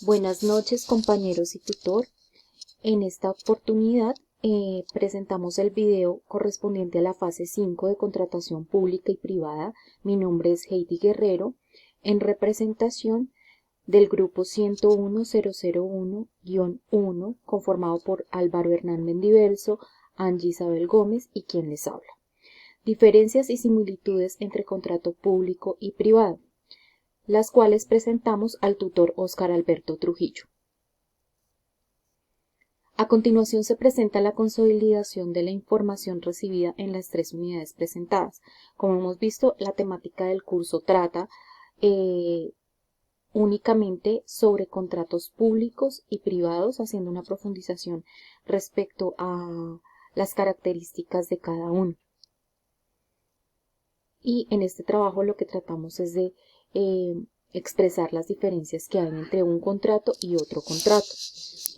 Buenas noches, compañeros y tutor. En esta oportunidad presentamos el video correspondiente a la fase 5 de contratación pública y privada. Mi nombre es Heidi Guerrero, en representación del grupo 101001-1, conformado por Álvaro Hernán Mendivelso, Angie Isabel Gómez y quien les habla. Diferencias y similitudes entre contrato público y privado, las cuales presentamos al tutor Óscar Alberto Trujillo. A continuación se presenta la consolidación de la información recibida en las tres unidades presentadas. Como hemos visto, la temática del curso trata únicamente sobre contratos públicos y privados, haciendo una profundización respecto a las características de cada uno. Y en este trabajo lo que tratamos es de expresar las diferencias que hay entre un contrato y otro contrato.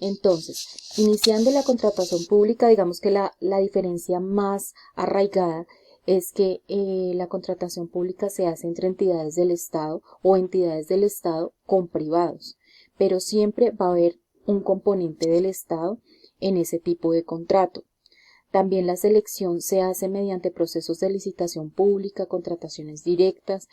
Entonces, iniciando la contratación pública, digamos que la diferencia más arraigada es que la contratación pública se hace entre entidades del Estado o entidades del Estado con privados, pero siempre va a haber un componente del Estado en ese tipo de contrato. También la selección se hace mediante procesos de licitación pública, contrataciones directas,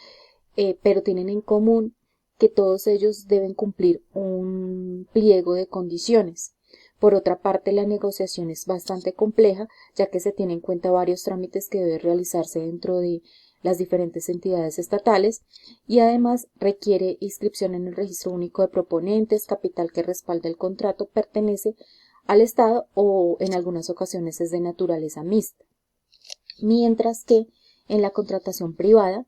pero tienen en común que todos ellos deben cumplir un pliego de condiciones. Por otra parte, la negociación es bastante compleja, ya que se tienen en cuenta varios trámites que deben realizarse dentro de las diferentes entidades estatales y además requiere inscripción en el Registro Único de Proponentes, capital que respalda el contrato pertenece al Estado o en algunas ocasiones es de naturaleza mixta. Mientras que en la contratación privada,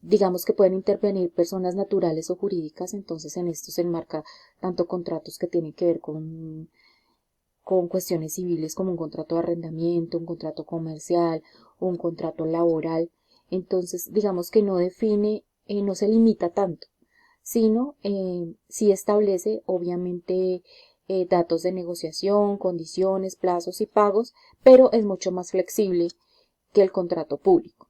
digamos que pueden intervenir personas naturales o jurídicas, entonces en esto se enmarca tanto contratos que tienen que ver con cuestiones civiles como un contrato de arrendamiento, un contrato comercial, un contrato laboral. Entonces, digamos que no define, no se limita tanto, sino sí establece obviamente datos de negociación, condiciones, plazos y pagos, pero es mucho más flexible que el contrato público.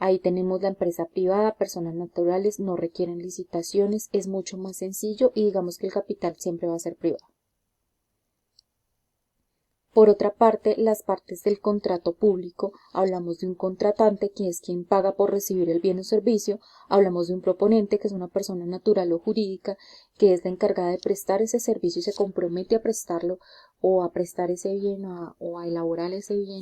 Ahí tenemos la empresa privada, personas naturales, no requieren licitaciones, es mucho más sencillo y digamos que el capital siempre va a ser privado. Por otra parte, las partes del contrato público, hablamos de un contratante, que es quien paga por recibir el bien o servicio, hablamos de un proponente, que es una persona natural o jurídica, que es la encargada de prestar ese servicio y se compromete a prestarlo o a prestar ese bien o a elaborar ese bien.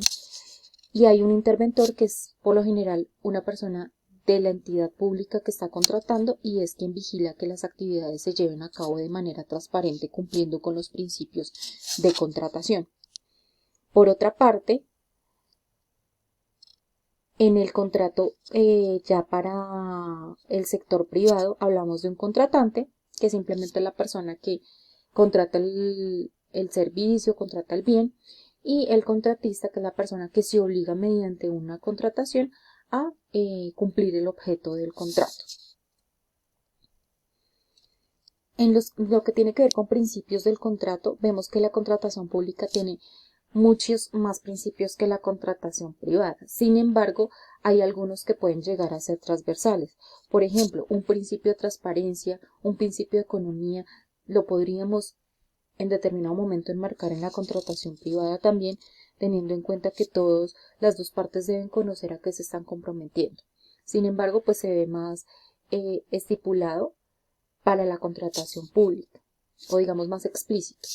Y hay un interventor que es por lo general una persona de la entidad pública que está contratando y es quien vigila que las actividades se lleven a cabo de manera transparente cumpliendo con los principios de contratación. Por otra parte, en el contrato ya para el sector privado hablamos de un contratante, que es simplemente la persona que contrata el servicio, contrata el bien, y el contratista, que es la persona que se obliga mediante una contratación a cumplir el objeto del contrato. En lo que tiene que ver con principios del contrato, vemos que la contratación pública tiene muchos más principios que la contratación privada. Sin embargo, hay algunos que pueden llegar a ser transversales. Por ejemplo, un principio de transparencia, un principio de economía, lo podríamos en determinado momento enmarcar en la contratación privada también, teniendo en cuenta que las dos partes deben conocer a qué se están comprometiendo. Sin embargo, pues se ve más estipulado para la contratación pública, o digamos más explícito.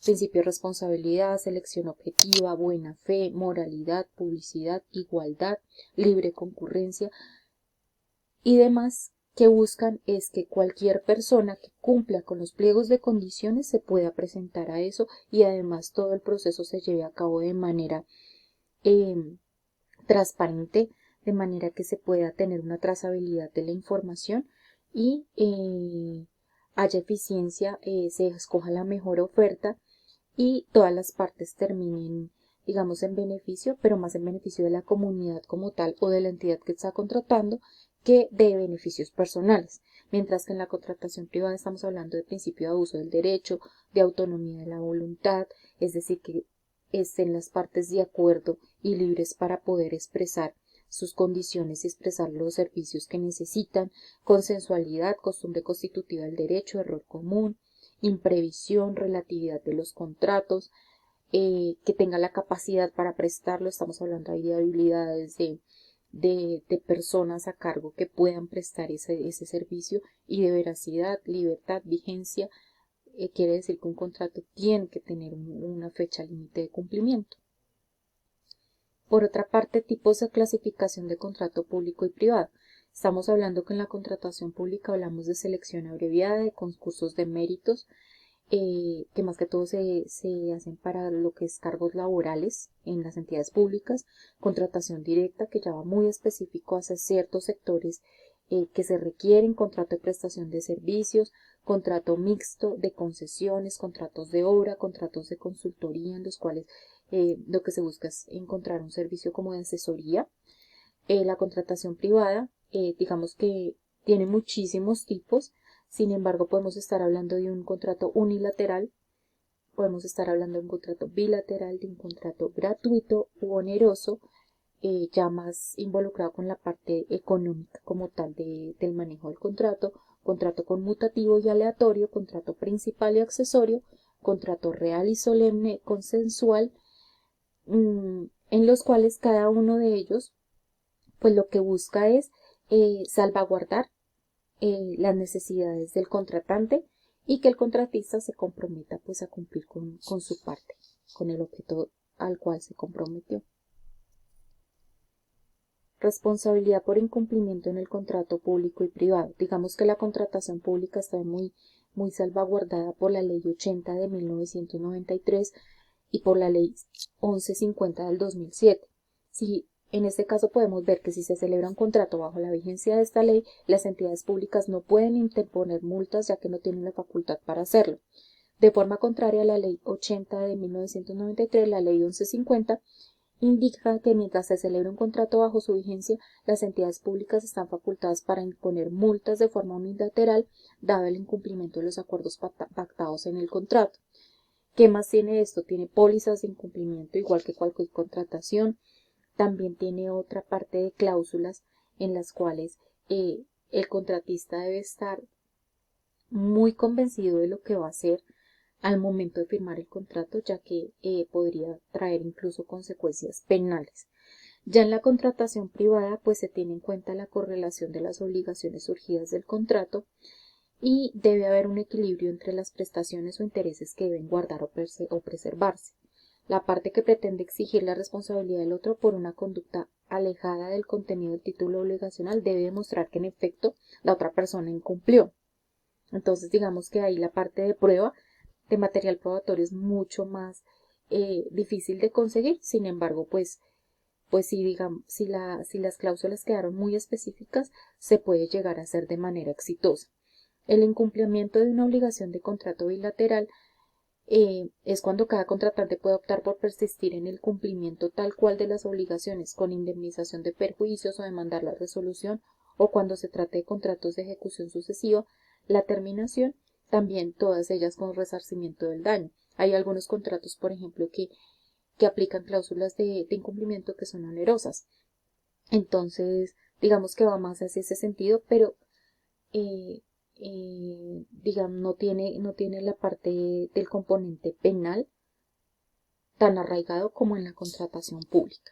Principio de responsabilidad, selección objetiva, buena fe, moralidad, publicidad, igualdad, libre concurrencia y demás, que buscan es que cualquier persona que cumpla con los pliegos de condiciones se pueda presentar a eso y además todo el proceso se lleve a cabo de manera transparente, de manera que se pueda tener una trazabilidad de la información y haya eficiencia, se escoja la mejor oferta y todas las partes terminen, digamos, en beneficio, pero más en beneficio de la comunidad como tal o de la entidad que está contratando que de beneficios personales. Mientras que en la contratación privada estamos hablando de principio de abuso del derecho, de autonomía de la voluntad, es decir, que estén las partes de acuerdo y libres para poder expresar sus condiciones y expresar los servicios que necesitan, consensualidad, costumbre constitutiva del derecho, error común, imprevisión, relatividad de los contratos, que tenga la capacidad para prestarlo. Estamos hablando ahí de habilidades de personas a cargo que puedan prestar ese servicio, y de veracidad, libertad, vigencia. Quiere decir que un contrato tiene que tener una fecha límite de cumplimiento. Por otra parte, tipos de clasificación de contrato público y privado. Estamos hablando que en la contratación pública hablamos de selección abreviada, de concursos de méritos, que más que todo se hacen para lo que es cargos laborales en las entidades públicas, contratación directa, que ya va muy específico hacia ciertos sectores que se requieren, contrato de prestación de servicios, contrato mixto de concesiones, contratos de obra, contratos de consultoría, en los cuales lo que se busca es encontrar un servicio como de asesoría. La contratación privada, digamos que tiene muchísimos tipos. Sin embargo, podemos estar hablando de un contrato unilateral, podemos estar hablando de un contrato bilateral, de un contrato gratuito u oneroso, ya más involucrado con la parte económica como tal del manejo del contrato, contrato conmutativo y aleatorio, contrato principal y accesorio, contrato real y solemne, consensual, en los cuales cada uno de ellos, pues lo que busca es salvaguardar las necesidades del contratante, y que el contratista se comprometa pues a cumplir con su parte, con el objeto al cual se comprometió. Responsabilidad por incumplimiento en el contrato público y privado. Digamos que la contratación pública está muy salvaguardada por la Ley 80 de 1993 y por la Ley 1150 del 2007. En este caso podemos ver que si se celebra un contrato bajo la vigencia de esta ley, las entidades públicas no pueden interponer multas, ya que no tienen la facultad para hacerlo. De forma contraria a la Ley 80 de 1993, la Ley 1150 indica que mientras se celebre un contrato bajo su vigencia, las entidades públicas están facultadas para imponer multas de forma unilateral, dado el incumplimiento de los acuerdos pactados en el contrato. ¿Qué más tiene esto? Tiene pólizas de incumplimiento, igual que cualquier contratación. También tiene otra parte de cláusulas en las cuales el contratista debe estar muy convencido de lo que va a hacer al momento de firmar el contrato, ya que podría traer incluso consecuencias penales. Ya en la contratación privada, pues se tiene en cuenta la correlación de las obligaciones surgidas del contrato, y debe haber un equilibrio entre las prestaciones o intereses que deben guardar o preservarse. La parte que pretende exigir la responsabilidad del otro por una conducta alejada del contenido del título obligacional debe demostrar que en efecto la otra persona incumplió. Entonces digamos que ahí la parte de prueba de material probatorio es mucho más difícil de conseguir. Sin embargo, pues si digamos, si las cláusulas quedaron muy específicas, se puede llegar a hacer de manera exitosa. El incumplimiento de una obligación de contrato bilateral es cuando cada contratante puede optar por persistir en el cumplimiento tal cual de las obligaciones, con indemnización de perjuicios o demandar la resolución, o cuando se trate de contratos de ejecución sucesiva, la terminación, también todas ellas con resarcimiento del daño. Hay algunos contratos, por ejemplo, que aplican cláusulas de incumplimiento que son onerosas. Entonces, digamos que va más hacia ese sentido, pero digamos, no tiene la parte del componente penal tan arraigado como en la contratación pública.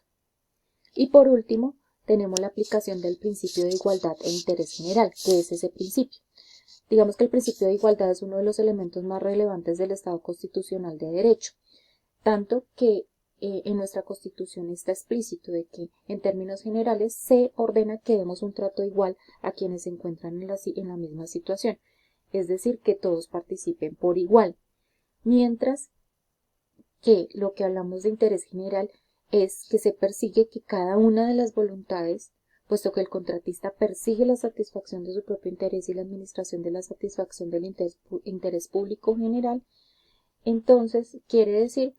Y por último, tenemos la aplicación del principio de igualdad e interés general, que es ese principio. Digamos que el principio de igualdad es uno de los elementos más relevantes del Estado constitucional de derecho, tanto que en nuestra Constitución está explícito de que, en términos generales, se ordena que demos un trato igual a quienes se encuentran en la misma situación, es decir, que todos participen por igual, mientras que lo que hablamos de interés general es que se persigue que cada una de las voluntades, puesto que el contratista persigue la satisfacción de su propio interés y la administración de la satisfacción del interés público general, entonces quiere decir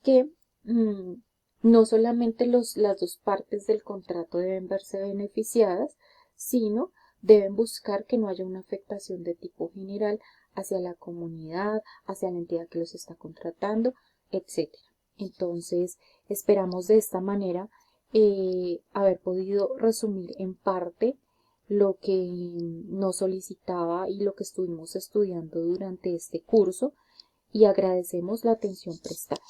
que no solamente las dos partes del contrato deben verse beneficiadas, sino deben buscar que no haya una afectación de tipo general hacia la comunidad, hacia la entidad que los está contratando, etc. Entonces, esperamos de esta manera haber podido resumir en parte lo que nos solicitaba y lo que estuvimos estudiando durante este curso y agradecemos la atención prestada.